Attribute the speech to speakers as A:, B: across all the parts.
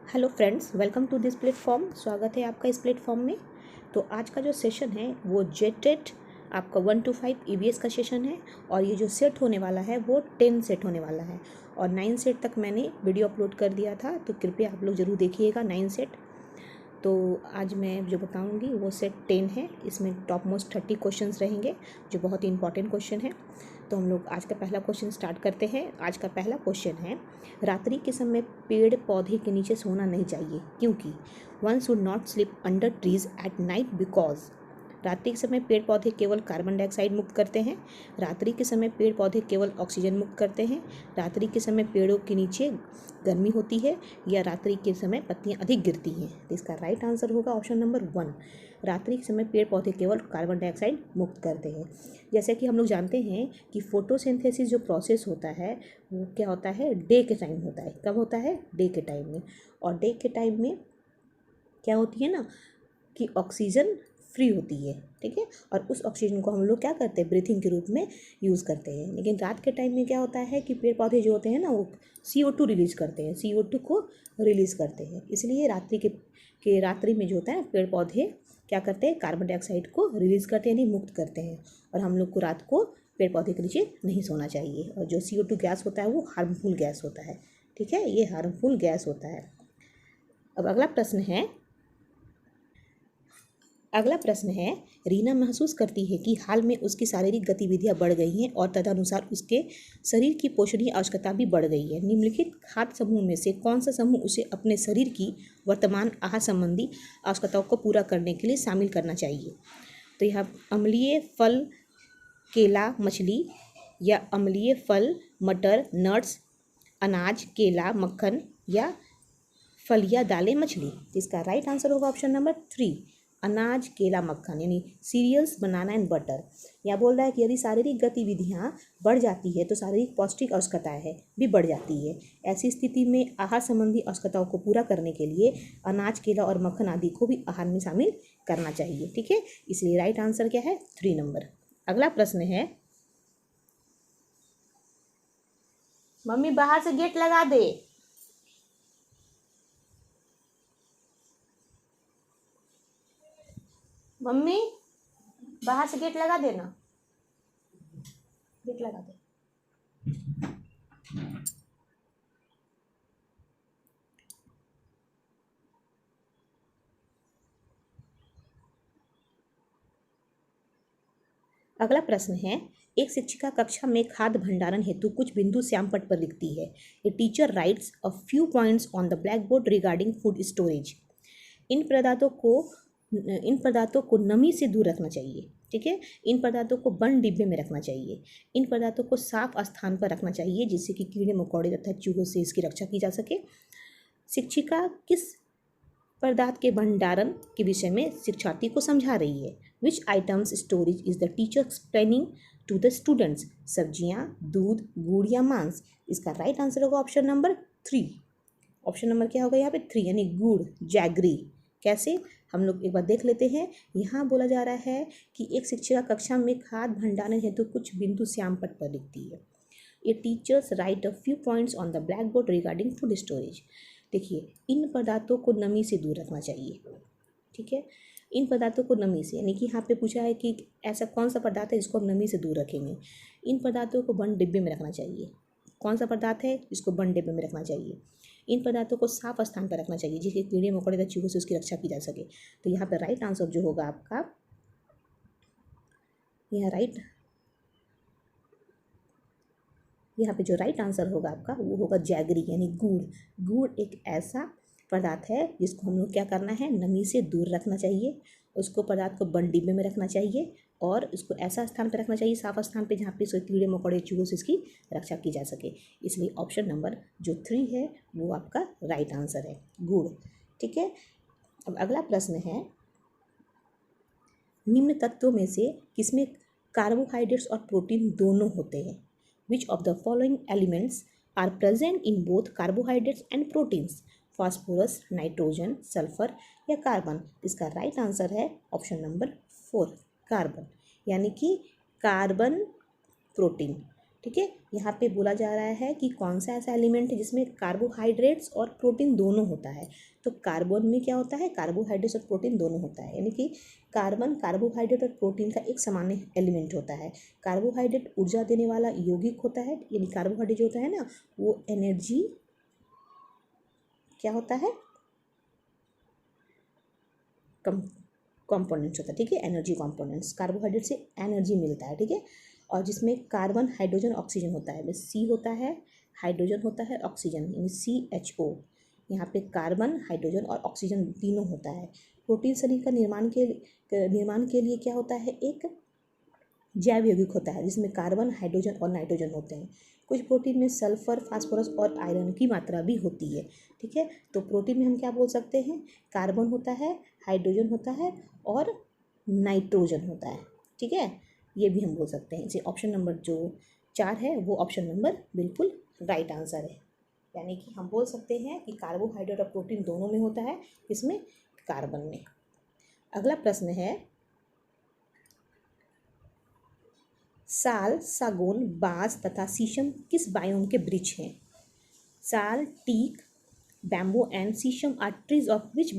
A: Hello friends, welcome to this platform. स्वागत है आपका इस प्लेटफॉर्म में। तो आज का जो सेशन है वो जेटेट आपका 1 to 5 ईवीएस का सेशन है और ये जो सेट होने वाला है वो 10 सेट होने वाला है और 9 सेट तक मैंने वीडियो अपलोड कर दिया था, तो कृपया आप लोग ज़रूर देखिएगा 9 सेट। तो आज मैं जो बताऊंगी वो सेट 10 है। इसमें टॉप मोस्ट 30 क्वेश्चंस रहेंगे जो बहुत ही इंपॉर्टेंट क्वेश्चन है। तो हम लोग आज का पहला क्वेश्चन स्टार्ट करते हैं। आज का पहला क्वेश्चन है, रात्रि के समय पेड़ पौधे के नीचे सोना नहीं चाहिए क्योंकि one should not sleep under trees at night because. रात्रि के समय पेड़ पौधे केवल कार्बन डाइऑक्साइड मुक्त करते हैं। रात्रि के समय पेड़ पौधे केवल ऑक्सीजन मुक्त करते हैं। रात्रि के समय पेड़ों के नीचे गर्मी होती है या रात्रि के समय पत्तियां अधिक गिरती हैं। तो इसका राइट आंसर होगा ऑप्शन नंबर 1। रात्रि के समय पेड़ पौधे केवल कार्बन डाइऑक्साइड मुक्त करते हैं। जैसे कि हम लोग जानते हैं कि फोटोसिंथेसिस जो प्रोसेस होता है वो क्या होता है, डे के टाइम होता है। कब होता है? डे के टाइम में। और डे के टाइम में क्या होती है ना कि ऑक्सीजन फ्री होती है, ठीक है, और उस ऑक्सीजन को हम लोग क्या करते हैं, ब्रीथिंग के रूप में यूज़ करते हैं। लेकिन रात के टाइम में क्या होता है कि पेड़ पौधे जो होते हैं ना वो CO2 रिलीज़ करते हैं, CO2 को रिलीज़ करते हैं। इसलिए रात्रि में जो होता है पेड़ पौधे क्या करते हैं, कार्बन डाइऑक्साइड को रिलीज़ करते हैं, यानी मुक्त करते हैं। और हम लोग को रात को पेड़ पौधे के नीचे नहीं सोना चाहिए। और जो CO2 गैस होता है वो हार्मफुल गैस होता है, ठीक है, ये हार्मफुल गैस होता है। अब अगला प्रश्न है, रीना महसूस करती है कि हाल में उसकी शारीरिक गतिविधियां बढ़ गई हैं और तदनुसार उसके शरीर की पोषणीय आवश्यकता भी बढ़ गई है। निम्नलिखित खाद्य समूह में से कौन सा समूह उसे अपने शरीर की वर्तमान आहार संबंधी आवश्यकताओं को पूरा करने के लिए शामिल करना चाहिए? तो यह अम्लीय फल केला मछली या अम्लीय फल मटर नट्स अनाज केला मक्खन या फलिया दालें मछली। इसका राइट आंसर होगा ऑप्शन नंबर 3, अनाज केला मक्खन, यानी सीरियल्स बनाना एंड बटर। यह बोल रहा है कि यदि शारीरिक गतिविधियाँ बढ़ जाती है तो शारीरिक पौष्टिक आवश्यकताएं है भी बढ़ जाती है। ऐसी स्थिति में आहार संबंधी आवश्यकताओं को पूरा करने के लिए अनाज केला और मक्खन आदि को भी आहार में शामिल करना चाहिए, ठीक है। इसलिए राइट आंसर क्या है? 3 नंबर। अगला प्रश्न है, मम्मी बाहर से गेट लगा दे। मम्मी बाहर से गेट लगा देना, गेट लगा दे। अगला प्रश्न है, एक शिक्षिका कक्षा में खाद्य भंडारण हेतु कुछ बिंदु श्यामपट्ट पर लिखती है। A teacher writes a few points on the blackboard regarding food storage. इन पदार्थों को नमी से दूर रखना चाहिए, ठीक है। इन पदार्थों को बंद डिब्बे में रखना चाहिए। इन पदार्थों को साफ स्थान पर रखना चाहिए जिससे कि कीड़े मकोड़े तथा चूहों से इसकी रक्षा की जा सके। शिक्षिका किस पदार्थ के भंडारण के विषय में शिक्षार्थी को समझा रही है? Which items storage is the teacher explaining to the students? सब्जियां, दूध, गुड़ या मांस? इसका राइट आंसर होगा ऑप्शन नंबर 3। ऑप्शन नंबर क्या होगा यहाँ पे? 3, यानी गुड़, जैगरी। कैसे, हम लोग एक बार देख लेते हैं। यहाँ बोला जा रहा है कि एक शिक्षिका कक्षा में खाद्य भंडारण हेतु कुछ बिंदु श्यामपट्ट पर लिखती है। ये teachers right a few points on the blackboard regarding food storage. देखिए, इन पदार्थों को नमी से दूर रखना चाहिए, ठीक है। इन पदार्थों को नमी से, यानी कि यहाँ पे पूछा है कि ऐसा कौन सा पदार्थ है जिसको हम नमी से दूर रखेंगे। इन पदार्थों को बंद डिब्बे में रखना चाहिए। कौन सा पदार्थ है जिसको बंद डिब्बे में रखना चाहिए? इन पदार्थों को साफ स्थान पर रखना चाहिए जिससे कीड़े मकोड़े तथा चूहों से उसकी रक्षा की जा सके। तो यहाँ पर राइट आंसर जो होगा आपका, यहाँ पे जो राइट आंसर होगा आपका वो होगा जैगरी, यानी गुड़। गुड़ एक ऐसा पदार्थ है जिसको हम लोग क्या करना है, नमी से दूर रखना चाहिए। उसको पदार्थ को बंद डिब्बे में रखना चाहिए और उसको ऐसा स्थान पर रखना चाहिए, साफ स्थान पे, जहाँ पे कीड़े मकोड़े चूहों से इसकी रक्षा की जा सके। इसलिए ऑप्शन नंबर जो 3 है वो आपका राइट आंसर है, गुड़, ठीक है। अब अगला प्रश्न है, निम्न तत्वों में से किसमें कार्बोहाइड्रेट्स और प्रोटीन दोनों होते हैं? Which of the following elements are present in both carbohydrates and proteins? Phosphorus, nitrogen, sulphur या कार्बन? इसका राइट आंसर है ऑप्शन नंबर 4, कार्बन, यानी कि कार्बन प्रोटीन। ठीक है। यहाँ पे बोला जा रहा है कि कौन सा ऐसा एलिमेंट है जिसमें कार्बोहाइड्रेट्स और प्रोटीन दोनों होता है। तो कार्बन में क्या होता है, कार्बोहाइड्रेट्स और प्रोटीन दोनों होता है, यानी कि कार्बन कार्बोहाइड्रेट और प्रोटीन का एक सामान्य एलिमेंट होता है। कार्बोहाइड्रेट ऊर्जा देने वाला यौगिक होता है, यानी कार्बोहाइड्रेट जो होता है ना वो एनर्जी क्या होता है, कंपोनेंट्स होता है, ठीक है, एनर्जी कंपोनेंट्स। कार्बोहाइड्रेट से एनर्जी मिलता है, ठीक है। और जिसमें कार्बन हाइड्रोजन ऑक्सीजन होता है, बस सी होता है, हाइड्रोजन होता है, ऑक्सीजन यानी CHO। यहाँ पे कार्बन हाइड्रोजन और ऑक्सीजन तीनों होता है। प्रोटीन शरीर का निर्माण के लिए क्या होता है, एक जैव यौगिक होता है जिसमें कार्बन हाइड्रोजन और नाइट्रोजन होते हैं। कुछ प्रोटीन में सल्फर फास्फोरस और आयरन की मात्रा भी होती है, ठीक है। तो प्रोटीन में हम क्या बोल सकते हैं, कार्बन होता है, हाइड्रोजन होता है और नाइट्रोजन होता है, ठीक है। ये भी हम बोल सकते हैं। इसे ऑप्शन नंबर जो 4 है वो ऑप्शन नंबर बिल्कुल राइट आंसर है। यानी कि हम बोल सकते हैं कि कार्बोहाइड्रेट और प्रोटीन दोनों में होता है, इसमें कार्बन में। अगला प्रश्न है, साल, सागौन, बांस तथा शीशम किस बायोम के वृक्ष हैं? Sal, teak, bamboo and sheesham are trees of which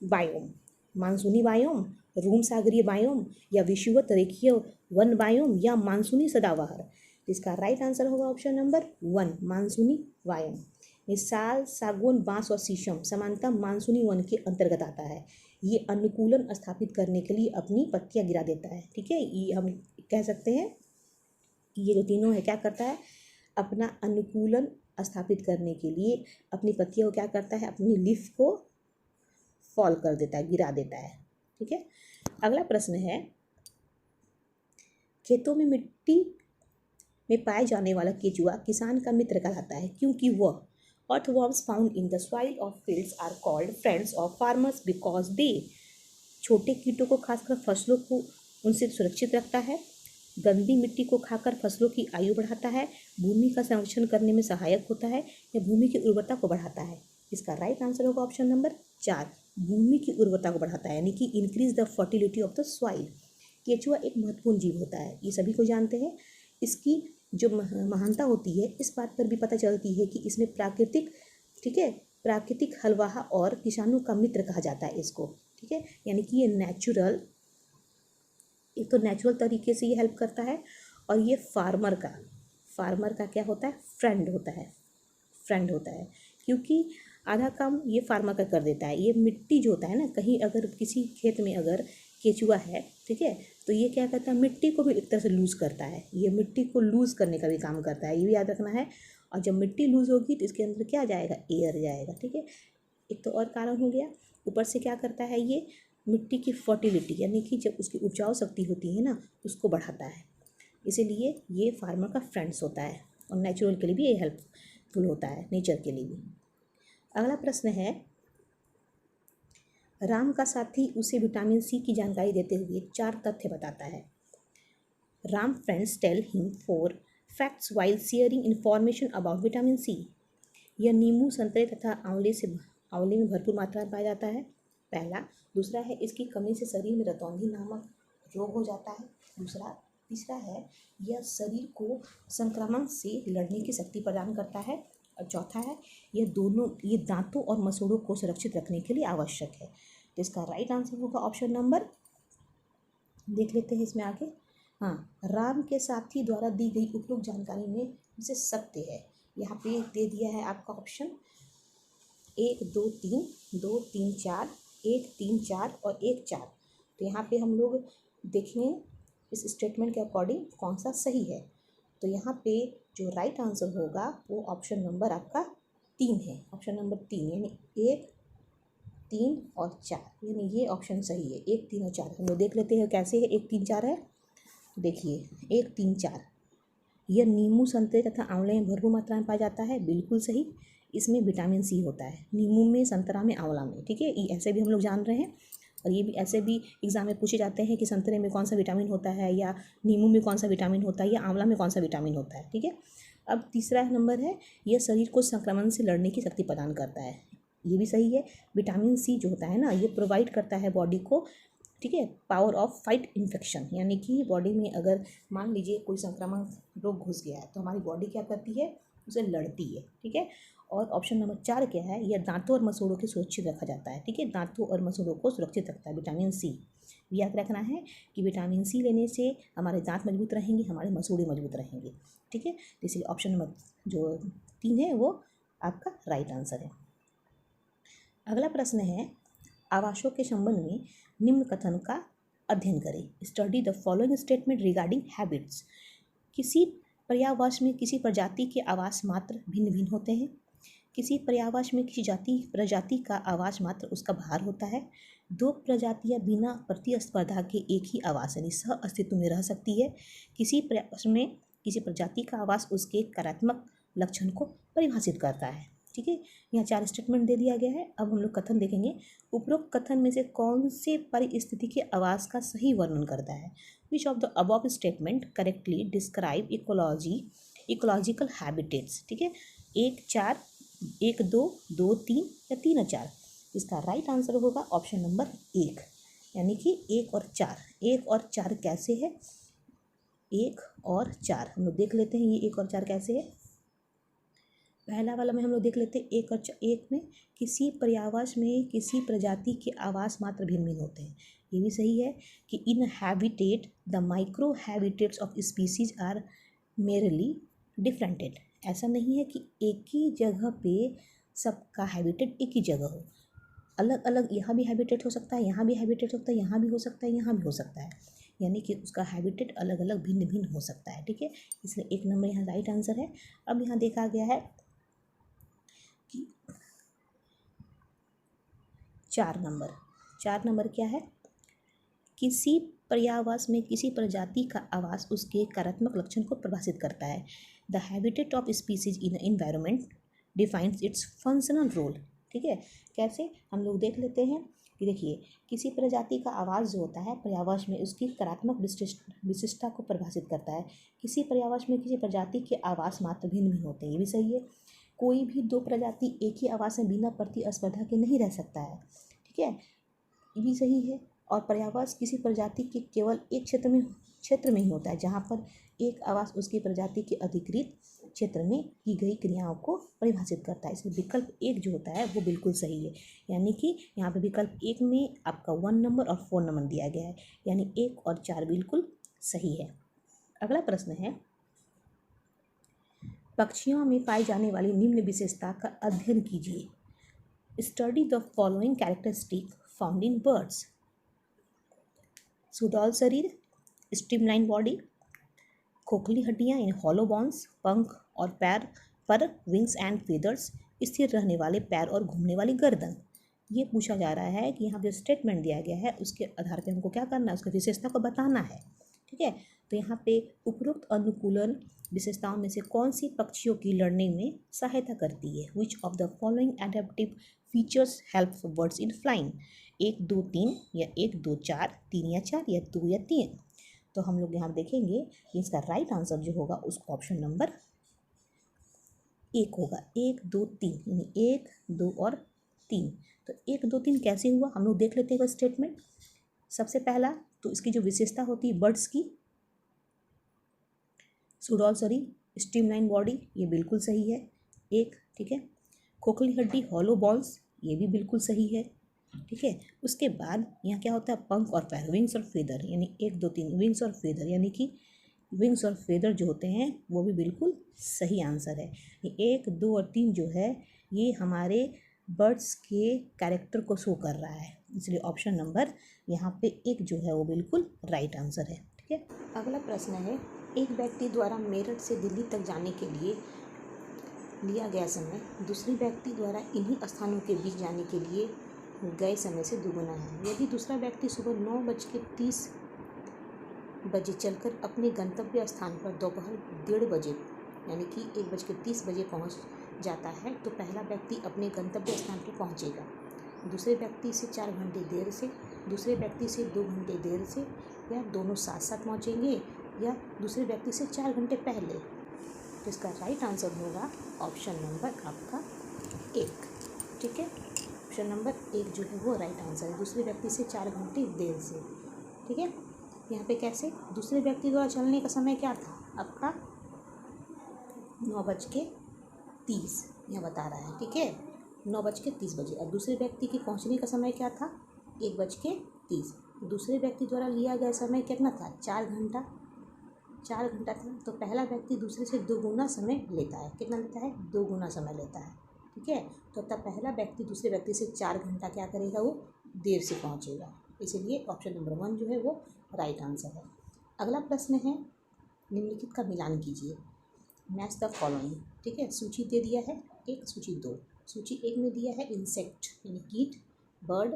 A: biome? मानसूनी बायोम, रूम सागरीय बायोम या विषुवत रेखीय वन बायोम या मानसूनी सदाबहार? इसका राइट आंसर होगा ऑप्शन नंबर 1, मानसूनी बायोम। ये साल, सागौन, बांस और शीशम सामान्यतः मानसूनी वन के अंतर्गत आता है। ये अनुकूलन स्थापित करने के लिए अपनी पत्तियां गिरा देता है, ठीक है। ये हम कह सकते हैं कि ये जो तीनों है क्या करता है, अपना अनुकूलन स्थापित करने के लिए अपनी पत्तियों को क्या करता है, अपनी लीफ को फॉल कर देता है, गिरा देता है, ठीक है। अगला प्रश्न है, खेतों में मिट्टी में पाए जाने वाला केचुआ किसान का मित्र कहलाता है क्योंकि वह earthworms found in the soil of fields are called friends of farmers because they छोटे कीटों को खासकर फसलों को उनसे सुरक्षित रखता है, गंदी मिट्टी को खाकर फसलों की आयु बढ़ाता है, भूमि का संरक्षण करने में सहायक होता है या भूमि की उर्वरता को बढ़ाता है? इसका राइट आंसर होगा ऑप्शन नंबर 4, भूमि की उर्वरता को बढ़ाता है, यानी कि increase the fertility of the soil. केचुआ एक महत्वपूर्ण जीव होता है, ये सभी को जानते हैं। इसकी जो महानता होती है इस बात पर भी पता चलती है कि इसमें प्राकृतिक, ठीक है, प्राकृतिक हलवाहा और किसानों का मित्र कहा जाता है इसको, ठीक है। यानी कि ये नेचुरल, एक तो नेचुरल तरीके से ये हेल्प करता है और ये फार्मर का क्या होता है, फ्रेंड होता है, क्योंकि आधा काम ये फार्मर का कर देता है। ये मिट्टी जो होता है ना, कहीं अगर किसी खेत में अगर केचुआ है, ठीक है, तो ये क्या करता है, मिट्टी को भी एक तरह से लूज़ करता है, ये मिट्टी को लूज़ करने का भी काम करता है, ये भी याद रखना है। और जब मिट्टी लूज़ होगी तो इसके अंदर क्या जाएगा, एयर जाएगा, ठीक है। एक तो और कारण हो गया, ऊपर से क्या करता है, ये मिट्टी की फर्टिलिटी यानी कि जब उसकी उपजाऊ शक्ति होती है ना उसको बढ़ाता है, इसीलिए ये फार्मर का फ्रेंड्स होता है और नेचुरल के लिए भी ये हेल्पफुल होता है, नेचर के लिए भी। अगला प्रश्न है, राम का साथी उसे विटामिन सी की जानकारी देते हुए 4 तथ्य बताता है। Ram friends tell him 4 facts while sharing information about vitamin C. यह नींबू, संतरे तथा आंवले में भरपूर मात्रा में पाया जाता है, पहला। दूसरा है, इसकी कमी से शरीर में रतौंधी नामक रोग हो जाता है, दूसरा। तीसरा है, यह शरीर को संक्रमण से लड़ने की शक्ति प्रदान करता है, और चौथा है, ये दांतों और मसूड़ों को सुरक्षित रखने के लिए आवश्यक है। तो इसका राइट आंसर होगा ऑप्शन नंबर, देख लेते हैं इसमें आगे। हाँ, राम के साथी द्वारा दी गई उपयुक्त जानकारी में से सत्य है। यहाँ पे दे दिया है आपका ऑप्शन 1 2 3 2 3 4 1 3 4 और 1 4। तो यहाँ पे हम लोग देखेंगे इस स्टेटमेंट के अकॉर्डिंग कौन सा सही है। तो यहाँ पे जो राइट आंसर होगा वो ऑप्शन नंबर आपका 3 है, ऑप्शन नंबर 3 यानी 1 3 और 4, यानी ये ऑप्शन सही है। 1 3 और 4 हम लोग देख लेते हैं कैसे है। 1 3 4 है, देखिए 1 3 4, यह नींबू, संतरे तथा आंवले में भरपूर मात्रा में पाया जाता है, बिल्कुल सही। इसमें विटामिन सी होता है, नींबू में, संतरा में, आंवला में, ठीक है। ये ऐसे भी हम लोग जान रहे हैं और ये भी ऐसे भी एग्जाम में पूछे जाते हैं कि संतरे में कौन सा विटामिन होता है या नींबू में कौन सा विटामिन होता है या आंवला में कौन सा विटामिन होता है, ठीक है। अब तीसरा नंबर है, यह शरीर को संक्रमण से लड़ने की शक्ति प्रदान करता है, ये भी सही है। विटामिन सी जो होता है ना, ये प्रोवाइड करता है बॉडी को, ठीक है, पावर ऑफ फाइट इन्फेक्शन, यानी कि बॉडी में अगर मान लीजिए कोई संक्रामक रोग घुस गया है तो हमारी बॉडी क्या करती है, उसे लड़ती है। ठीक है, और ऑप्शन नंबर 4 क्या है, यह दांतों और मसूड़ों को सुरक्षित रखा जाता है। ठीक है, दांतों और मसूड़ों को सुरक्षित रखता है विटामिन सी। याद रखना है कि विटामिन सी लेने से हमारे दांत मजबूत रहेंगे, हमारे मसूड़े मजबूत रहेंगे। ठीक है, तो इसलिए ऑप्शन नंबर जो 3 है वो आपका राइट आंसर है। अगला प्रश्न है, आवासों के संबंध में निम्न कथन का अध्ययन करें। Study the following statement regarding habits. किसी पर्यावरण में किसी प्रजाति के आवास मात्र भिन्न भिन्न होते हैं। किसी पर्यावरण में किसी प्रजाति का आवास मात्र उसका भार होता है। दो प्रजातियां बिना प्रतिस्पर्धा के एक ही आवास यानी सह अस्तित्व में रह सकती है। किसी पर्यावरण में किसी प्रजाति का आवास उसके कार्यात्मक लक्षण को परिभाषित करता है। ठीक है, यहाँ 4 स्टेटमेंट दे दिया गया है। अब हम लोग कथन देखेंगे। उपरोक्त कथन में से कौन से परिस्थिति के आवास का सही वर्णन करता है। Which of the above statement correctly describe ecological habitats. ठीक है, 1, 4, 1, 2, 2, 3 या 3 और 4। इसका राइट आंसर होगा ऑप्शन नंबर 1, यानी कि 1 और 4। 1 और 4 कैसे है, 1 और 4 हम लोग देख लेते हैं। ये 1 और 4 कैसे है। पहला वाला में हम लोग देख लेते हैं। 1 में किसी पर्यावरण में किसी प्रजाति के आवास मात्र भिन्न भिन्न होते हैं। ये भी सही है कि in habitat the micro habitats of species are merely differentiated. ऐसा नहीं है कि एक ही जगह पे सबका हैबिटेट एक ही जगह हो, अलग अलग यहाँ भी हैबिटेट हो सकता है, यहाँ भी हैबिटेट हो सकता है, यहाँ भी हो सकता है, यहाँ भी हो सकता है, यानी कि उसका हैबिटेट अलग अलग भिन्न भिन्न हो सकता है। ठीक है, इसलिए 1 नंबर यहाँ राइट आंसर है। अब यहाँ देखा गया है कि 4 नंबर क्या है, किसी पर्यावास में किसी प्रजाति का आवास उसके कार्यात्मक लक्षण को परिभाषित करता है। The habitat of species in environment defines its functional role. ठीक है, कैसे हम लोग देख लेते हैं कि देखिए, किसी प्रजाति का आवास जो होता है पर्यावरण में उसकी कार्यात्मक विशिष्टता को परिभाषित करता है। किसी पर्यावरण में किसी प्रजाति के आवास मात्र भिन्न भिन्न होते हैं, ये भी सही है। कोई भी 2 प्रजाति एक ही आवास में बिना प्रतिस्पर्धा के नहीं रह सकता है। ठीक है, ये भी सही है। और पर्यावरण किसी प्रजाति के केवल एक क्षेत्र में ही होता है, जहाँ पर एक आवास उसकी प्रजाति के अधिकृत क्षेत्र में की गई क्रियाओं को परिभाषित करता है। इसलिए विकल्प 1 जो होता है वो बिल्कुल सही है, यानी कि यहाँ पे विकल्प 1 में आपका 1 नंबर और 4 नंबर दिया गया है, यानी 1 और 4 बिल्कुल सही है। अगला प्रश्न है, पक्षियों में पाई जाने वाली निम्न विशेषता का अध्ययन कीजिए। Study the following characteristic found in birds. सुडौल शरीर, स्ट्रीमलाइन बॉडी, खोखली हड्डियाँ यानी हॉलो बोन्स, पंख और पैर पर विंग्स एंड फेदर्स, स्थिर रहने वाले पैर और घूमने वाली गर्दन। ये पूछा जा रहा है कि यहाँ पे स्टेटमेंट दिया गया है उसके आधार पे हमको क्या करना है, उसकी विशेषता को बताना है। ठीक है, तो यहाँ पे उपरोक्त अनुकूलन विशेषताओं में से कौन सी पक्षियों की लड़ने में सहायता करती है। Which of the following adaptive features help birds in flying. 1, 2, 3 या 1, 2, 4, 3 या 4 या 2 या 3। तो हम लोग यहाँ देखेंगे कि इसका राइट आंसर जो होगा उसको ऑप्शन नंबर 1 होगा। 1, 2, 3 यानी 1, 2 और 3। तो 1, 2, 3 कैसे हुआ हम लोग देख लेते हैं स्टेटमेंट। सबसे पहला तो इसकी जो विशेषता होती है बर्ड्स की, सुडौल शरीर, स्ट्रीमलाइन बॉडी, ये बिल्कुल सही है 1। ठीक है, खोखली हड्डी, हॉलो बॉन्स, ये भी बिल्कुल सही है। ठीक है, उसके बाद यहाँ क्या होता है, पंख और पैर, विंग्स और फेदर, यानी 1, 2, 3 विंग्स और फेदर, यानी कि विंग्स और फेदर जो होते हैं वो भी बिल्कुल सही आंसर है। 1, 2 और 3 जो है ये हमारे बर्ड्स के कैरेक्टर को शो कर रहा है, इसलिए ऑप्शन नंबर यहाँ पे 1 जो है वो बिल्कुल राइट आंसर है। ठीक है, अगला प्रश्न है, एक व्यक्ति द्वारा मेरठ से दिल्ली तक जाने के लिए लिया गया समय दूसरे व्यक्ति द्वारा इन्हीं स्थानों के बीच जाने के लिए गए समय से दुगुना है। यदि दूसरा व्यक्ति सुबह 9:30 बजे चलकर अपने गंतव्य स्थान पर दोपहर 1:30 बजे यानी कि 1:30 बजे पहुंच जाता है तो पहला व्यक्ति अपने गंतव्य स्थान पर पहुंचेगा। दूसरे व्यक्ति से 4 घंटे देर से, दूसरे व्यक्ति से 2 घंटे देर से, या दोनों साथ साथ पहुँचेंगे या दूसरे व्यक्ति से 4 घंटे पहले। तो इसका राइट आंसर होगा ऑप्शन नंबर आपका 1। ठीक है, ऑप्शन नंबर 1 जो है वो राइट आंसर है, दूसरे व्यक्ति से 4 घंटे देर से। ठीक है, यहाँ पे कैसे, दूसरे व्यक्ति द्वारा चलने का समय क्या था आपका 9:30 यह बता रहा है। ठीक है, 9:30 और दूसरे व्यक्ति के पहुँचने का समय क्या था 1:30। दूसरे व्यक्ति द्वारा लिया गया समय कितना था 4 घंटा, 4 घंटा था। तो पहला व्यक्ति दूसरे से 2 गुना समय लेता है, कितना लेता है 2 गुना समय लेता है। ठीक है, तो तब पहला व्यक्ति दूसरे व्यक्ति से 4 घंटा क्या करेगा, वो देर से पहुंचेगा, इसीलिए ऑप्शन नंबर 1 जो है वो राइट आंसर है। अगला प्रश्न है, निम्नलिखित का मिलान कीजिए, मैच द फॉलोइंग। ठीक है, सूची दे दिया है 1, सूची 2। सूची 1 में दिया है इंसेक्ट यानी कीट, बर्ड,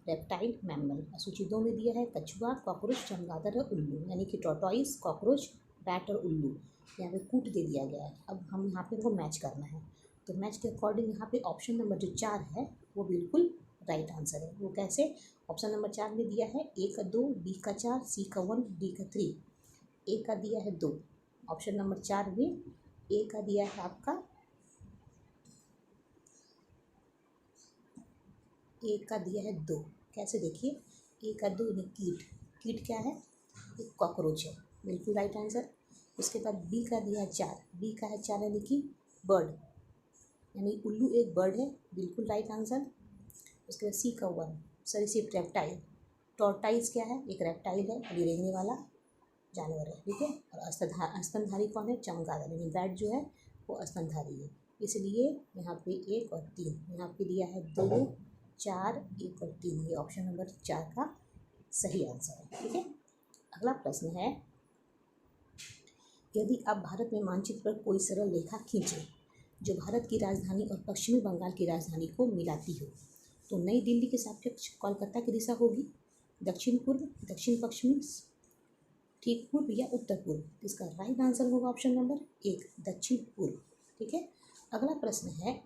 A: रेप्टाइल, मैमल। सूची 2 में दिया है कछुआ, कॉकरोच, चमगादड़ और उल्लू यानी कि टॉर्टोइस, कॉकरोच, बैट और उल्लू। यहाँ पे कूट दे दिया गया है। अब हम यहाँ पे वो मैच करना है, तो मैच के अकॉर्डिंग यहाँ पे ऑप्शन नंबर जो 4 है वो बिल्कुल राइट आंसर है। वो कैसे, ऑप्शन नंबर 4 में दिया है A का 2, B का 4, C का 1, D का 3। A का दिया है 2, ऑप्शन नंबर 4 में A का दिया है आपका, A का दिया है 2। कैसे देखिए, A का 2 यानी कीट, कीट क्या है एक कॉकरोच है, बिल्कुल राइट आंसर। उसके बाद B का दिया है 4, B का है 4 यानी कि बर्ड यानी उल्लू एक बर्ड है, बिल्कुल राइट आंसर। उसके बाद C का 1 सरीसृप रेप्टाइल, टॉर्टाइस क्या है एक रेप्टाइल है, अभी रेंगने वाला जानवर है। ठीक है, और स्तनधारी कौन है चमगादड़ यानी बैट जो है वो स्तनधारी है, इसलिए यहाँ पे 1 और 3, यहाँ पे दिया है 2, 4, 1 और 3, ये ऑप्शन नंबर 4 का सही आंसर है। ठीक है, अगला प्रश्न है, यदि आप भारत में मानचित्र पर कोई सरल रेखा खींचें जो भारत की राजधानी और पश्चिमी बंगाल की राजधानी को मिलाती हो, तो नई दिल्ली के सापेक्ष कोलकाता की दिशा होगी दक्षिण पूर्व, दक्षिण पश्चिमी, ठीक पूर्व या उत्तर पूर्व। इसका राइट आंसर होगा ऑप्शन नंबर 1 दक्षिण पूर्व। ठीक है, अगला प्रश्न है,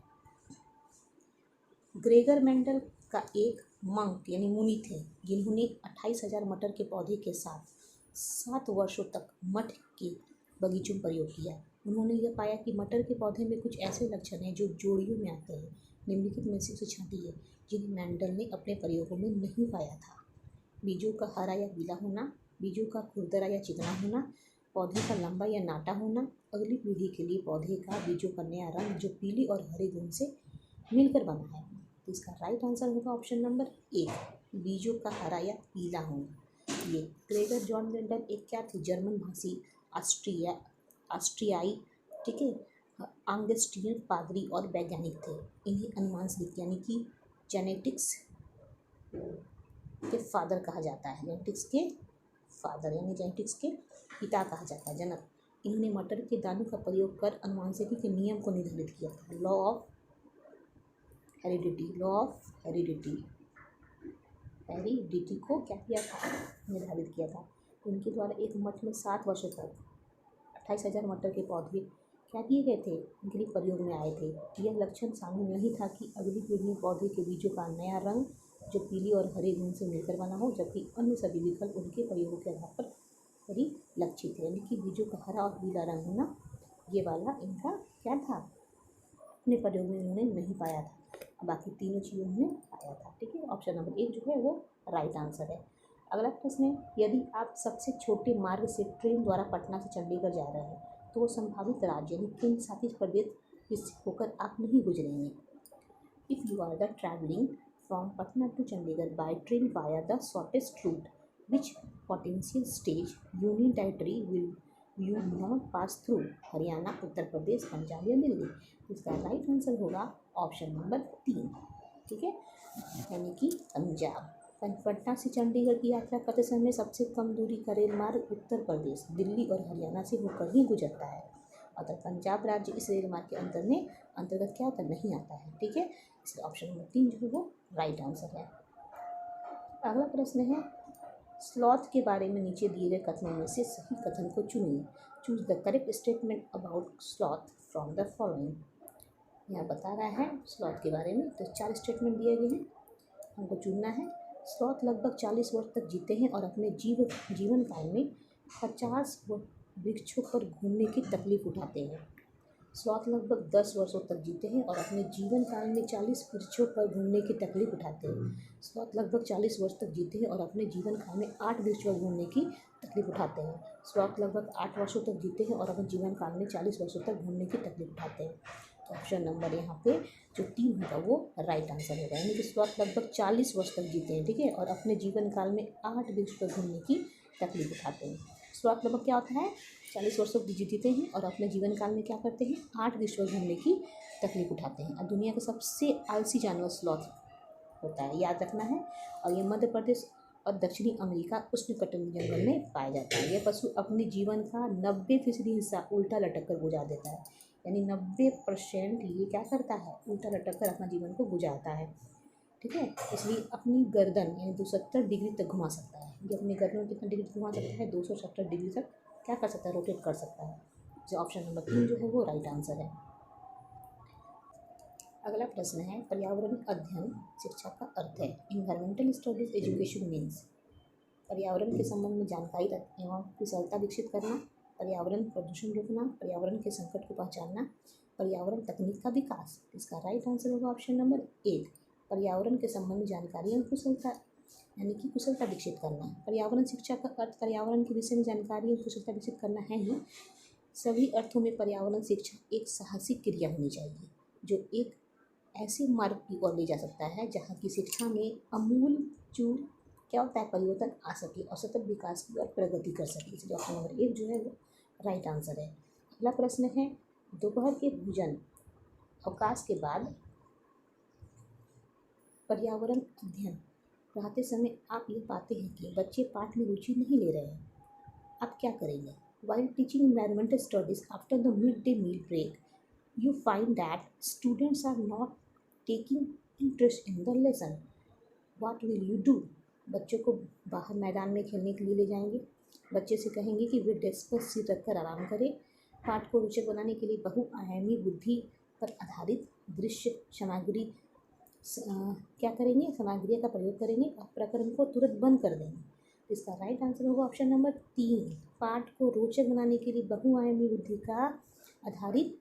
A: ग्रेगर मेंडल का एक मंक यानी मुनि थे जिन्होंने 28,000 मटर के पौधे के साथ 7 वर्षों तक मठ के बगीचों में प्रयोग किया। उन्होंने यह पाया कि मटर के पौधे में कुछ ऐसे लक्षण हैं जो जोड़ियों में आते हैं, निम्नलिखित में से छांटिए जिन्हें मेंडल ने अपने प्रयोगों में नहीं पाया था। बीजों का हरा या पीला होना, बीजों का खुरदरा या चिकना होना, पौधे का लंबा या नाटा होना, अगली पीढ़ी के लिए पौधे का बीजों का नया रंग जो पीली और हरे गुण से मिलकर बना है। तो इसका राइट आंसर होगा ऑप्शन नंबर 1 बीजों का हरा या पीला होना। ये ग्रेगर जॉन मेंडल एक क्या थे जर्मन भाषी ऑस्ट्रियाई, ठीक है, ऑगस्टीन पादरी और वैज्ञानिक थे। इन्हें अनुवांशिक यानी कि जेनेटिक्स के फादर कहा जाता है, जेनेटिक्स के फादर यानी जेनेटिक्स के पिता कहा जाता है, जनक। इन्होंने मटर के दानों का प्रयोग कर अनुवांशिकी के नियम को निर्धारित किया था, लॉ ऑफ हेरिडिटी को क्या किया था निर्धारित किया था। उनके द्वारा एक मठ में 7 वर्षों तक 28,000 मटर के पौधे क्या किए गए थे, उनके लिए प्रयोग में आए थे। यह लक्षण शामिल नहीं था कि अगली पीढ़ी में पौधे के बीजों का नया रंग जो पीली और हरे गुण से मिलकर बना हो, जबकि अन्य सभी विकल्प उनके प्रयोगों के आधार पर परिलक्षित है, यानी कि बीजों का हरा और पीला रंग होना, ये वाला इनका क्या था अपने प्रयोग में इन्होंने नहीं पाया था, बाकी तीनों चीज़ें उन्होंने पाया था। ठीक है, ऑप्शन नंबर 1 जो है वो राइट आंसर है। अगला प्रश्न है, यदि आप सबसे छोटे मार्ग से ट्रेन द्वारा पटना से चंडीगढ़ जा रहे हैं तो वो संभावित राज्य यानी केंद्र शासित प्रदेश से होकर आप नहीं गुजरेंगे। If you are the travelling from Patna to Chandigarh by train via the shortest route which potential stage union territory will you not pass through, Haryana, Uttar Pradesh, Punjab या दिल्ली। इसका राइट आंसर होगा ऑप्शन नंबर 3। ठीक है, यानी कि पंजाब। पटना से चंडीगढ़ की यात्रा करते समय सबसे कम दूरी का रेल मार्ग उत्तर प्रदेश, दिल्ली और हरियाणा से होकर ही गुजरता है, अतः पंजाब राज्य इस रेल मार्ग के अंतर्गत क्या होता नहीं आता है। ठीक है, इसलिए ऑप्शन नंबर 3 जो है वो राइट आंसर है। अगला प्रश्न है, स्लॉथ के बारे में नीचे दिए गए कथनों में से सही कथन को चुनिए। Choose the correct statement about sloth from the following. यहाँ बता रहा है स्लॉथ के बारे में, तो 4 स्टेटमेंट दिए गए हैं, हमको चुनना है। स्लॉथ लगभग 40 वर्ष तक जीते हैं और अपने जीवन काल में 50 वृक्षों पर घूमने की तकलीफ उठाते हैं। स्लॉथ लगभग 10 वर्षों तक जीते हैं और अपने जीवन काल में 40 वृक्षों पर घूमने की तकलीफ उठाते हैं। स्लॉथ लगभग 40 वर्ष तक जीते हैं और अपने जीवन काल में 8 वृक्षों पर घूमने की तकलीफ उठाते हैं। स्लॉथ लगभग 8 वर्षों तक जीते हैं और अपने जीवन काल में 40 वर्षों तक घूमने की तकलीफ उठाते हैं। तो ऑप्शन नंबर यहाँ पे जो 3 होगा वो राइट आंसर होगा, यानी कि स्लॉथ लगभग 40 वर्ष तक जीते हैं, ठीक है, और अपने जीवन काल में 8 वृक्ष पर घूमने की तकलीफ उठाते हैं। स्लॉथ लगभग क्या होता है, 40 वर्षों तक जीते हैं और अपने जीवन काल में क्या करते हैं, 8 वृक्ष पर घूमने की तकलीफ उठाते हैं। और दुनिया का सबसे आलसी जानवर स्लॉथ होता है, याद रखना है। और ये मध्य प्रदेश और दक्षिणी अमेरिका उष्णकटिबंधीय जंगल में पाया जाता है। यह पशु अपने जीवन का 90% हिस्सा उल्टा लटक कर गुजार देता है, यानी 90% ये क्या करता है, उल्टा लटक कर अपना जीवन को गुजारता है, ठीक है। इसलिए अपनी गर्दन यानी 270 डिग्री तक घुमा सकता है। ये अपनी गर्दन कितना डिग्री तक घुमा सकता है, 270 डिग्री तक क्या कर सकता है, रोटेट कर सकता है। जो ऑप्शन नंबर 3 जो है वो राइट आंसर है। अगला प्रश्न है, पर्यावरण अध्ययन शिक्षा का अर्थ है। इन्वायरमेंटल स्टडीज एजुकेशन मीन्स पर्यावरण के संबंध में जानकारी एवं कुशलता विकसित करना, पर्यावरण प्रदूषण रोकना, पर्यावरण के संकट को पहचानना, पर्यावरण तकनीक का विकास। इसका राइट आंसर होगा ऑप्शन नंबर 1, पर्यावरण के संबंध में जानकारी एवं कुशलता, यानी कि कुशलता विकसित करना। पर्यावरण शिक्षा का अर्थ पर्यावरण के विषय में जानकारी एवं कुशलता विकसित करना है ही। सभी अर्थों में पर्यावरण शिक्षा एक साहसिक क्रिया होनी चाहिए जो एक ऐसे मार्ग की ओर ले जा सकता है जहाँ की शिक्षा में अमूल चूल क्या होता है, परिवर्तन आ सके और सतत विकास की ओर प्रगति कर सके। इसलिए ऑप्शन नंबर 1 जो है वो राइट आंसर है। अगला प्रश्न है, दोपहर के भोजन अवकाश के बाद पर्यावरण अध्ययन पढ़ाते समय आप ये पाते हैं कि बच्चे पाठ में रुचि नहीं ले रहे हैं, आप क्या करेंगे? While teaching environmental studies after the midday meal break, you find that students are not taking interest in the lesson. What will you do? बच्चों को बाहर मैदान में खेलने के लिए ले जाएंगे, बच्चे से कहेंगे कि वे डेस्क पर सिर रखकर आराम करें, पाठ को रोचक बनाने के लिए बहुआयामी बुद्धि पर आधारित दृश्य सामग्री क्या करेंगे, सामग्री का प्रयोग करेंगे और प्रकरण को तुरंत बंद कर देंगे। इसका राइट आंसर होगा ऑप्शन नंबर 3, पाठ को रोचक बनाने के लिए बहुआयामी बुद्धि का आधारित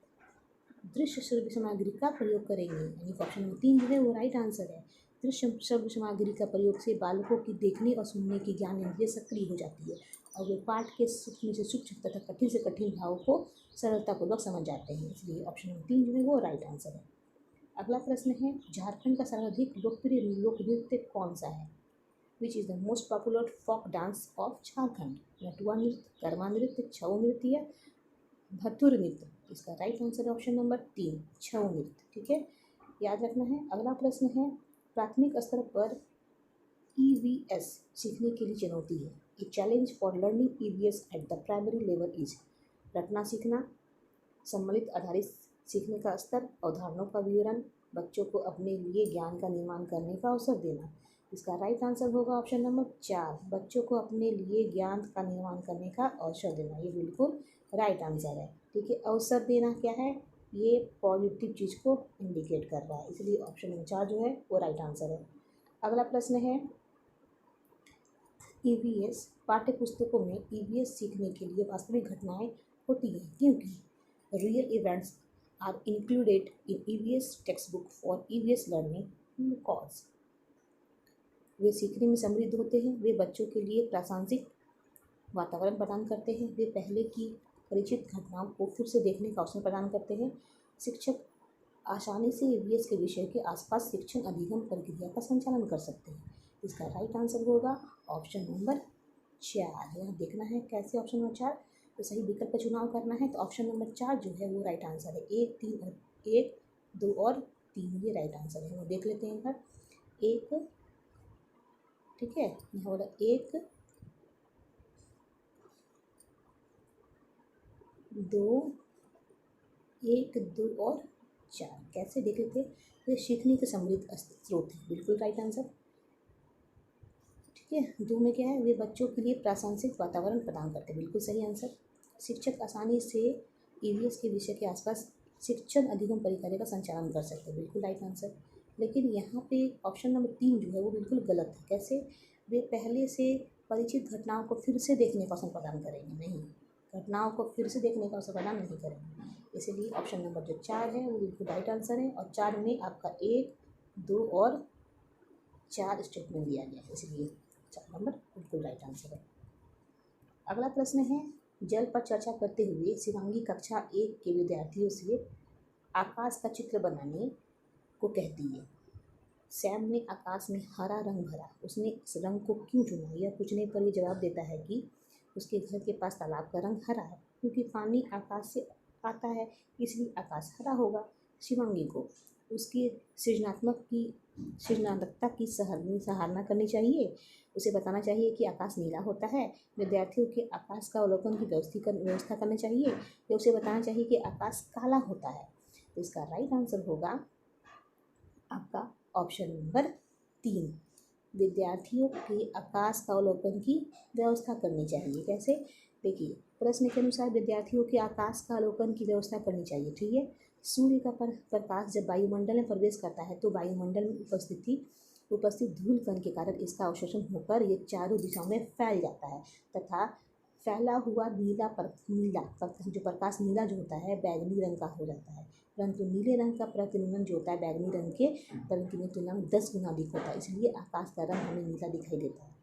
A: दृश्य श्रव्य सामग्री का प्रयोग करेंगे, यानी ऑप्शन नंबर 3 जो है वो राइट आंसर है। दृश्य श्रव्य सामग्री का प्रयोग से बालकों की देखने और सुनने की ज्ञान इंद्रिय सक्रिय हो जाती है और वे पाठ के सूक्ष्म से सूक्ष्म तथा कठिन से कठिन भावों को सरलतापूर्वक समझ जाते हैं। इसलिए ऑप्शन नंबर 3 जो है वो राइट आंसर है। अगला प्रश्न है, झारखंड का सर्वाधिक लोकप्रिय लोक नृत्य कौन सा है? Which is the most popular folk dance of Jharkhand? Natua नृत्य, कर्मा नृत्य, छऊ नृत्य या भथुर नृत्य? इसका राइट आंसर है ऑप्शन नंबर 3, छऊ नृत्य, ठीक है, याद रखना है। अगला प्रश्न है, प्राथमिक स्तर पर EVS सीखने के लिए चुनौती है। A challenge for learning EVS at the primary level is रटना सीखना, सम्मिलित आधारित सीखने का स्तर, अवधारणाओं का विवरण, बच्चों को अपने लिए ज्ञान का निर्माण करने का अवसर देना। इसका राइट आंसर होगा ऑप्शन नंबर 4, बच्चों को अपने लिए ज्ञान का निर्माण करने का अवसर देना। ये बिल्कुल राइट आंसर है, ठीक है। अवसर देना क्या है, ये पॉजिटिव चीज़ को इंडिकेट कर रहा है, इसलिए ऑप्शन नंबर 4 जो है वो राइट आंसर है। अगला प्रश्न है, EVS पाठ्य पुस्तकों में EVS सीखने के लिए वास्तविक घटनाएं होती हैं क्योंकि real events are included in EVS textbook for EVS learning cause वे सीखने में समृद्ध होते हैं, वे बच्चों के लिए प्रासंगिक वातावरण प्रदान करते हैं, वे पहले की परिचित घटनाओं को फिर से देखने का अवसर प्रदान करते हैं, शिक्षक आसानी से EVS के विषय के आसपास शिक्षण अधिगम प्रक्रिया का संचालन कर सकते हैं। इसका राइट आंसर होगा ऑप्शन नंबर 4। यहाँ देखना है कैसे ऑप्शन नंबर 4, तो सही विकल्प का चुनाव करना है, तो ऑप्शन नंबर 4 जो है वो राइट आंसर है। 1, 3 और 1, 2 और 3 ये राइट आंसर है। वो देख लेते हैं एक बार, 1, ठीक है, यहाँ बोला 1, 2, 1, 2 और 4 कैसे देख लेते हैं, ये सीखने के समृद्ध स्रोत है, बिल्कुल राइट आंसर, ठीक है। 2 में क्या है, वे बच्चों के लिए प्रासंगिक वातावरण प्रदान करते हैं, बिल्कुल सही आंसर। शिक्षक आसानी से EVS के विषय के आसपास शिक्षण अधिगम प्रक्रिया का संचालन कर सकते हैं, बिल्कुल राइट आंसर। लेकिन यहाँ पे ऑप्शन नंबर 3 जो है वो बिल्कुल गलत है। कैसे, वे पहले से परिचित घटनाओं को फिर से देखने का अवसर प्रदान करेंगे, नहीं, घटनाओं को फिर से देखने का अवसर प्रदान नहीं करेंगे। इसलिए ऑप्शन नंबर जो 4 है वो बिल्कुल राइट आंसर है, और 4 में आपका 1, 2 और 4 स्टेटमेंट दिया गया है, इसलिए 4 नंबर बिल्कुल राइट आंसर है। अगला प्रश्न है, जल पर चर्चा करते हुए शिवांगी कक्षा 1 के विद्यार्थियों से आकाश का चित्र बनाने को कहती है। सैम ने आकाश में हरा रंग भरा, उसने इस रंग को क्यों चुना? यह पूछने पर यह जवाब देता है कि उसके घर के पास तालाब का रंग हरा है, क्योंकि पानी आकाश से आता है, इसलिए आकाश हरा होगा। शिवांगी को उसकी सृजनात्मकता की सराहना करनी चाहिए। उसे बताना चाहिए कि आकाश नीला होता है। विद्यार्थियों के आकाश का अवलोकन की व्यवस्था करनी चाहिए, या उसे बताना चाहिए कि आकाश काला होता है। तो इसका राइट आंसर होगा आपका ऑप्शन नंबर 3। विद्यार्थियों के आकाश का अवलोकन की व्यवस्था करनी चाहिए। कैसे? देखिए, प्रश्न के अनुसार विद्यार्थियों के आकाश का अवलोकन की व्यवस्था करनी चाहिए। ठीक है, सूर्य का प्रकाश जब वायुमंडल में प्रवेश करता है तो वायुमंडल में उपस्थित धूल कण के कारण इसका अवशोषण होकर ये चारों दिशाओं में फैल जाता है, तथा फैला हुआ जो प्रकाश नीला जो होता है बैगनी रंग का हो जाता है, परंतु नीले रंग का प्रतिबिंब जो होता है बैगनी रंग के प्रतिबिंब की तुलना में 10 गुना अधिक होता है, इसलिए आकाश का रंग हमें नीला दिखाई देता है।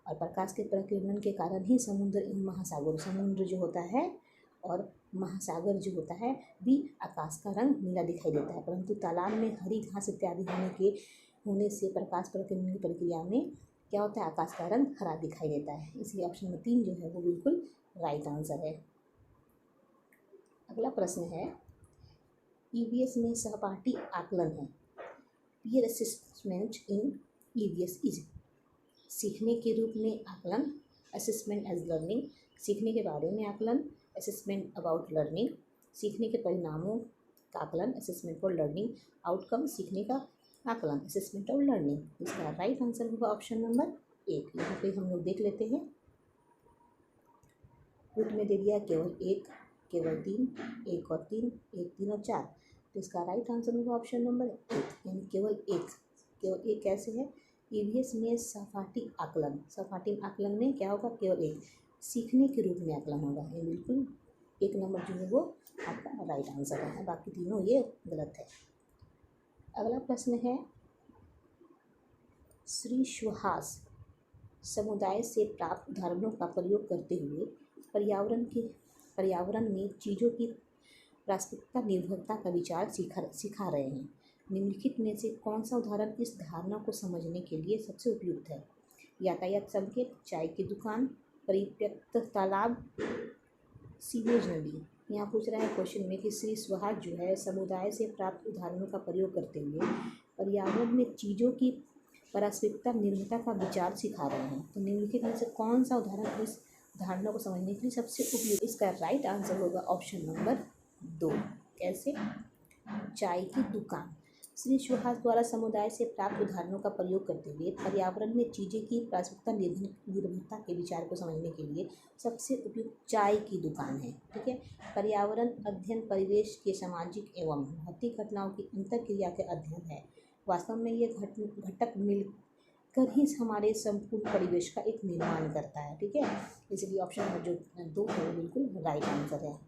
A: और प्रकाश के प्रतिबिंब के कारण ही समुद्र जो होता है और महासागर जो होता है भी आकाश का रंग नीला दिखाई देता है, परंतु तालाब में हरी घास इत्यादि होने से प्रकाश प्रतिबिंब की प्रक्रिया में क्या होता है, आकाश का रंग हरा दिखाई देता है। इसलिए ऑप्शन नंबर 3 जो है वो बिल्कुल राइट आंसर है। अगला प्रश्न है, ईवीएस में सहपाठी आकलन है। Peer assessment in EVS is सीखने के रूप में आकलन, असेसमेंट एज लर्निंग सीखने के बारे में आकलन, असेसमेंट अबाउट लर्निंग सीखने के परिणामों का आकलन, असेसमेंट फॉर लर्निंग आउटकम सीखने का आकलन, असेसमेंट ऑफ लर्निंग। इसका राइट आंसर होगा ऑप्शन नंबर 1। यहाँ पे हम लोग देख लेते हैं, रूट में दे दिया केवल 1, केवल 3, 1 और 3, 1, 3 और 4। तो इसका राइट आंसर होगा ऑप्शन नंबर 1, यानी केवल एक कैसे है? ईवीएस में सहपाठी आकलन में क्या होगा? केवल 1 सीखने के रूप में आकलन होगा। ये बिल्कुल 1 नंबर जो है वो आपका राइट आंसर है, बाकी तीनों ये गलत है। अगला प्रश्न है, श्री सुहास समुदाय से प्राप्त उदाहरणों का प्रयोग करते हुए पर्यावरण में चीज़ों की प्राकृतिकता निर्भरता का विचार सिखा रहे हैं। निम्नलिखित में से कौन सा उदाहरण इस धारणा को समझने के लिए सबसे उपयुक्त है? यातायात संकेत, चाय की दुकान, परित्यक्त तालाब, सीवेज नदी। यहाँ पूछ रहा है क्वेश्चन में कि श्री सुहास जो है समुदाय से प्राप्त उदाहरणों का प्रयोग करते हुए पर्यावरण में चीज़ों की पारस्परिकता निर्भरता का विचार सिखा रहे हैं। तो निम्नलिखित में से कौन सा उदाहरण इस धारणा को समझने के लिए सबसे उपयुक्त? इसका राइट आंसर होगा ऑप्शन नंबर 2। कैसे? चाय की दुकान। श्री सुहास द्वारा समुदाय से प्राप्त उदाहरणों का प्रयोग करते हुए पर्यावरण में चीज़ें की पारस्परिकता निर्भरता के विचार को समझने के लिए सबसे उपयुक्त चाय की दुकान है। ठीक है, पर्यावरण अध्ययन परिवेश के सामाजिक एवं भौतिक घटनाओं की अंतरक्रिया के अध्ययन है। वास्तव में ये घटक मिलकर ही हमारे संपूर्ण परिवेश का एक निर्माण करता है। ठीक है, इसलिए ऑप्शन नंबर जो 2 है बिल्कुल राइट आंसर है।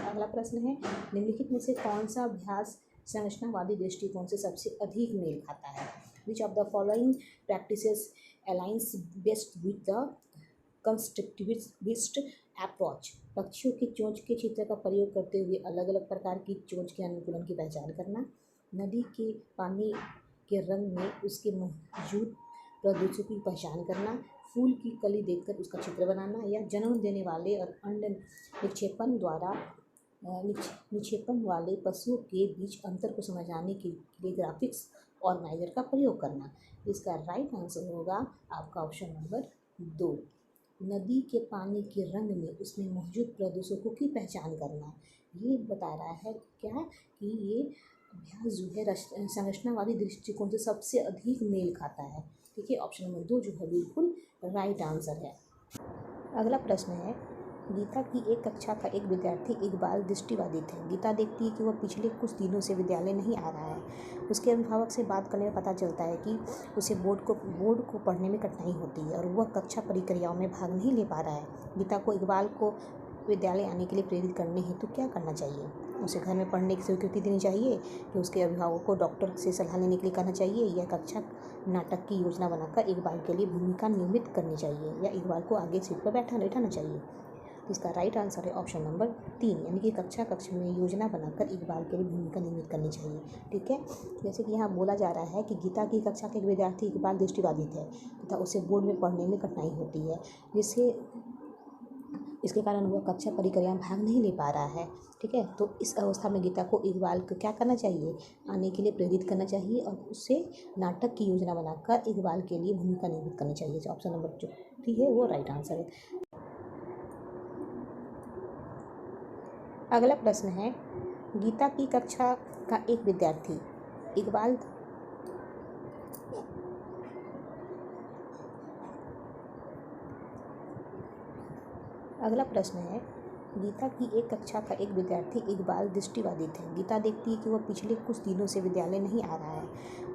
A: अगला प्रश्न है, निम्नलिखित में से कौन सा अभ्यास संरचनावादी दृष्टिकोण से सबसे अधिक मेल खाता है? Which of the following practices aligns best with the constructivist approach? पक्षियों की चोंच के चित्र का प्रयोग करते हुए अलग अलग प्रकार की चोंच के अनुकूलन की पहचान करना, नदी के पानी के रंग में उसके मौजूद प्रदूषकों की पहचान करना, फूल की कली देखकर उसका चित्र बनाना, या जन्म देने वाले और अंड निक्षेपण वाले पशुओं के बीच अंतर को समझाने के लिए ग्राफिक्स ऑर्गेनाइजर का प्रयोग करना। इसका राइट आंसर होगा आपका ऑप्शन नंबर 2, नदी के पानी के रंग में उसमें मौजूद प्रदूषकों की पहचान करना। ये बता रहा है क्या कि ये अभ्यास जो है संरचनावादी दृष्टिकोण से सबसे अधिक मेल खाता है। ठीक है, ऑप्शन नंबर 2 जो है बिल्कुल राइट आंसर है। अगला प्रश्न है, गीता की एक कक्षा का एक विद्यार्थी इकबाल दृष्टिवादी है। गीता देखती है कि वह पिछले कुछ दिनों से विद्यालय नहीं आ रहा है। उसके अभिभावक से बात करने में पता चलता है कि उसे बोर्ड को पढ़ने में कठिनाई होती है और वह कक्षा प्रक्रियाओं में भाग नहीं ले पा रहा है। गीता को इकबाल को विद्यालय आने के लिए प्रेरित करने हेतु क्या करना चाहिए? उसे घर में पढ़ने की स्वीकृति देनी चाहिए, कि उसके अभिभावकों को डॉक्टर से सलाह लेने के लिए कहना चाहिए, या कक्षा नाटक की योजना बनाकर एक बार के लिए भूमिका नियमित करनी चाहिए, या एक बार को आगे सीट पर बैठाना चाहिए? तो इसका राइट आंसर है ऑप्शन नंबर 3, यानी कि कक्षा में योजना बनाकर एक बार के लिए भूमिका नियमित करनी चाहिए। ठीक है, जैसे कि यहाँ बोला जा रहा है कि गीता की कक्षा के एक विद्यार्थी एक बार दृष्टिबाधित है तथा उसे बोर्ड में पढ़ने में कठिनाई होती है, इसके कारण वह कक्षा परिक्रमा में भाग नहीं ले पा रहा है। ठीक है, तो इस अवस्था में गीता को इकबाल को क्या करना चाहिए? आने के लिए प्रेरित करना चाहिए और उससे नाटक की योजना बनाकर इकबाल के लिए भूमिका नियमित करनी चाहिए। जो ऑप्शन नंबर जो ठीक है वो राइट आंसर है। अगला प्रश्न है, गीता की कक्षा का एक विद्यार्थी इकबाल अगला प्रश्न है, गीता की एक कक्षा का एक विद्यार्थी इकबाल दृष्टिबाधित है। गीता देखती है कि वह पिछले कुछ दिनों से विद्यालय नहीं आ रहा है।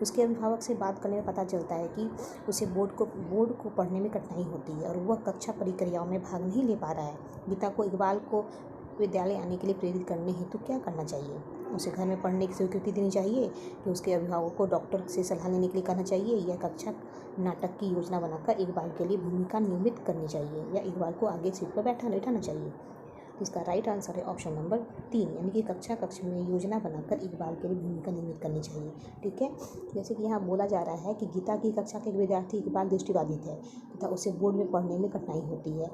A: उसके अभिभावक से बात करने में पता चलता है कि उसे बोर्ड को पढ़ने में कठिनाई होती है और वह कक्षा परिक्रियाओं में भाग नहीं ले पा रहा है। गीता को इकबाल को विद्यालय आने के लिए प्रेरित करने हेतु क्या करना चाहिए? उसे घर में पढ़ने की स्वीकृति देनी चाहिए, कि उसके अभिभावकों को डॉक्टर से सलाह लेने के लिए कहना चाहिए, या कक्षा नाटक की योजना बनाकर एक बार के लिए भूमिका नियमित करनी चाहिए, या एक बार को आगे सीट पर बैठाना चाहिए? तो इसका राइट आंसर है ऑप्शन नंबर 3, यानी कि कक्षा में योजना बनाकर एक बार के लिए भूमिका नियमित करनी चाहिए। ठीक है, जैसे कि यहाँ बोला जा रहा है कि गीता की कक्षा के एक विद्यार्थी इकबाल दृष्टिबाधित है तथा उसे बोर्ड में पढ़ने में कठिनाई होती है,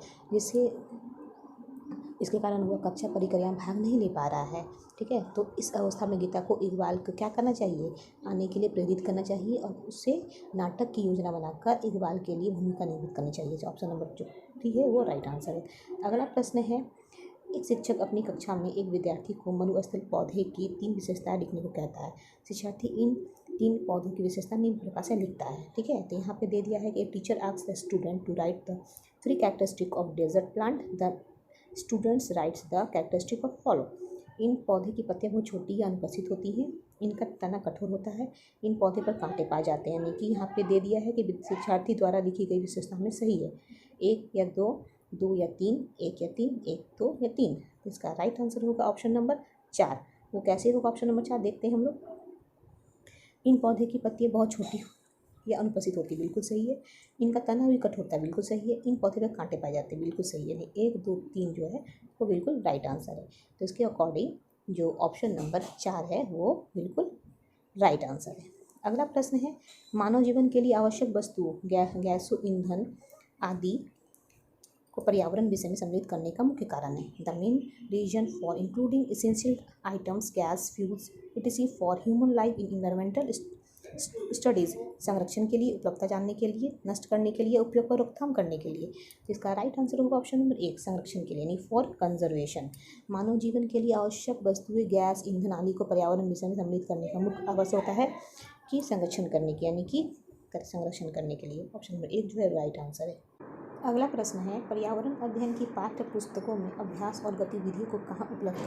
A: इसके कारण वह कक्षा परिक्रमा में भाग नहीं ले पा रहा है। ठीक है, तो इस अवस्था में गीता को इकबाल को क्या करना चाहिए? आने के लिए प्रेरित करना चाहिए और उससे नाटक की योजना बनाकर इकबाल के लिए भूमिका नियमित करनी चाहिए। जो ऑप्शन नंबर जो ठीक है वो राइट आंसर है। अगला प्रश्न है, एक शिक्षक अपनी कक्षा में एक विद्यार्थी को मरुस्थल पौधे की 3 विशेषताएं लिखने को कहता है। शिक्षार्थी इन 3 पौधों की विशेषता निम्न प्रकार से लिखता है। ठीक है, तो यहाँ पे दे दिया है कि teacher asks the student to write the 3 characteristic of desert plant. The students writes the characteristic of follow. इन पौधे की पत्तियां बहुत छोटी या अनुपस्थित होती हैं, इनका तना कठोर होता है, इन पौधे पर कांटे पाए जाते हैं। यानी कि यहाँ पे दे दिया है कि शिक्षार्थी द्वारा लिखी गई विशेषता में सही है। 1 या 2, 2 या 3, 1 या 3, 1, 2 या 3। तो इसका राइट आंसर होगा ऑप्शन नंबर 4। वो कैसे होगा ऑप्शन नंबर 4 देखते हैं हम लोग। इन पौधे की पत्तियां बहुत छोटी या अनुपस्थित होती है, बिल्कुल सही है। इनका तना भी कठोर होता है, बिल्कुल सही है। इन पौधे पर कांटे पाए जाते हैं, बिल्कुल सही है। यानी 1, 2, 3 जो है वो बिल्कुल राइट आंसर है। तो इसके अकॉर्डिंग जो ऑप्शन नंबर 4 है वो बिल्कुल राइट आंसर है। अगला प्रश्न है, मानव जीवन के लिए आवश्यक वस्तुओं गैसों, ईंधन आदि को पर्यावरण विषय में सम्मिलित करने का मुख्य कारण है। The main reason for including essential items gas fuels it for human life in environmental studies. संरक्षण के लिए, उपलब्धता जानने के लिए, नष्ट करने के लिए, उपयोग पर रोकथाम करने के लिए। तो इसका राइट आंसर होगा ऑप्शन नंबर 1, संरक्षण के लिए, यानी फॉर कंजर्वेशन। मानव जीवन के लिए आवश्यक वस्तुएं गैस, ईंधन आदि को पर्यावरण विषय में सम्मिलित करने का मुख्य अवश्य होता है कि संरक्षण करने की, यानी कि संरक्षण करने के लिए। ऑप्शन नंबर 1 जो है राइट आंसर है। अगला प्रश्न है, पर्यावरण अध्ययन की पाठ्य पुस्तकों में अभ्यास और गतिविधियों को कहाँ उपलब्ध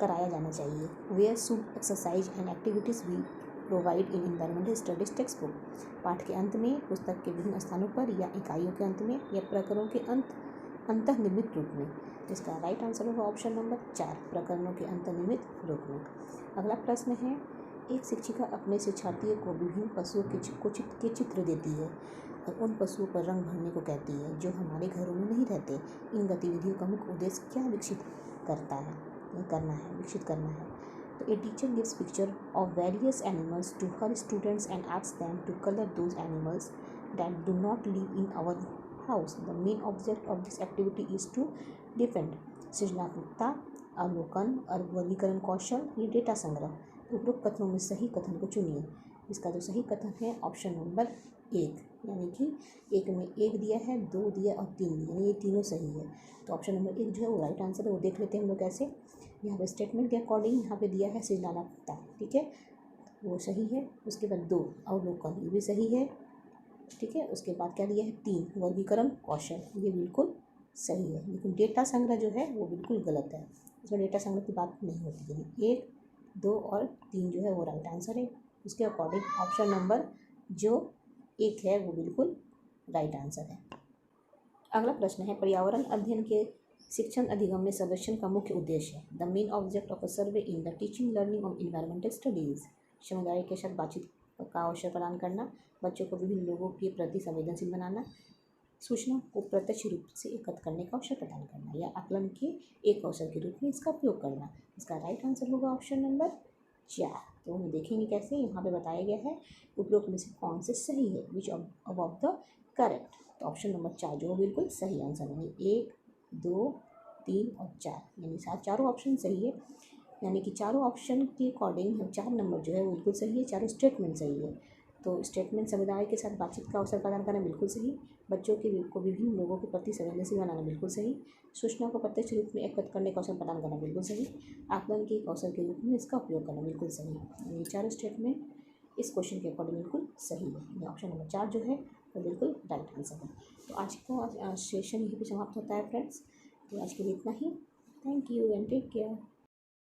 A: कराया जाना चाहिए? Where should exercise and activities be provide in environmental studies textbook. पाठ के अंत में, पुस्तक के विभिन्न स्थानों पर, या इकाइयों के अंत में, या प्रकरणों के अंतर्निर्मित रूप में। इसका राइट आंसर होगा ऑप्शन नंबर 4, प्रकरणों के अंतर्निर्मित रूप में। अगला प्रश्न है, एक शिक्षिका अपने शिक्षार्थियों को विभिन्न पशुओं के चित्र देती है और उन पशुओं पर रंग भरने को कहती है जो हमारे घरों में नहीं रहते। इन गतिविधियों का मुख्य उद्देश्य क्या विकसित करना है। तो a teacher gives picture of various animals to her students and asks them to colour those animals that do not live in our house. The main object of this activity is to defend. सृजनात्मकता, अवलोकन और वर्गीकरण कौशल, ये data संग्रह। उपरोक्त कथनों में सही कथन को चुनिए। इसका जो सही कथन है ऑप्शन नंबर 1, यानी कि 1 में 1 दिया है, 2 दिया और 3 दिया, यानी ये तीनों सही है। तो ऑप्शन नंबर 1 जो है वो राइट आंसर है। वो देख लेते हैं हम लोग कैसे। यहाँ पे स्टेटमेंट के अकॉर्डिंग यहाँ पे दिया है सृजनात्मकता, ठीक है, वो सही है। उसके बाद 2 अवलोकन, ये भी सही है, ठीक है। उसके बाद क्या दिया है 3 वर्गीकरण कौशल, ये बिल्कुल सही है। लेकिन डेटा संग्रह जो है वो बिल्कुल गलत है, इसमें डेटा संग्रह की बात नहीं होती है। 1, 2 और 3 जो है वो राइट आंसर है। उसके अकॉर्डिंग ऑप्शन नंबर जो 1 है वो बिल्कुल राइट आंसर है। अगला प्रश्न है, पर्यावरण अध्ययन के शिक्षण अधिगम में सर्वेक्षण का मुख्य उद्देश्य है। The main object of a survey in the teaching learning of environmental studies. समुदाय के साथ बातचीत का अवसर प्रदान करना, बच्चों को विभिन्न लोगों के प्रति संवेदनशील बनाना, सूचना को प्रत्यक्ष रूप से एकत्र करने का अवसर प्रदान करना या आकलन के एक अवसर के रूप में इसका उपयोग करना। इसका राइट आंसर होगा ऑप्शन नंबर 4। तो हम देखेंगे कैसे, यहाँ पे बताया गया है उपरोक्त में से कौन से सही है, विच ऑफ द करेक्ट। तो ऑप्शन नंबर 4 जो बिल्कुल सही आंसर है। 1, 2, 3 और 4 यानी चारों ऑप्शन सही है। यानी कि चारों ऑप्शन के अकॉर्डिंग 4 नंबर जो है वो बिल्कुल सही है। चारों स्टेटमेंट सही है। तो स्टेटमेंट समुदाय के साथ बातचीत का अवसर प्रदान करना बिल्कुल सही, बच्चों को विभिन्न लोगों के प्रति संवेदनशील बनाना बिल्कुल सही, सूचना को प्रत्यक्ष रूप में एकत्र करने का अवसर प्रदान करना बिल्कुल सही, आकलन के एक अवसर के रूप में इसका उपयोग करना बिल्कुल सही है। ये चारों स्टेटमेंट इस क्वेश्चन के अकॉर्डिंग बिल्कुल सही है। ऑप्शन नंबर 4 जो है वो बिल्कुल राइट आंसर है। तो आज का सेशन यहीं पर समाप्त होता है फ्रेंड्स। तो आज के लिए इतना ही। Thank you and take care.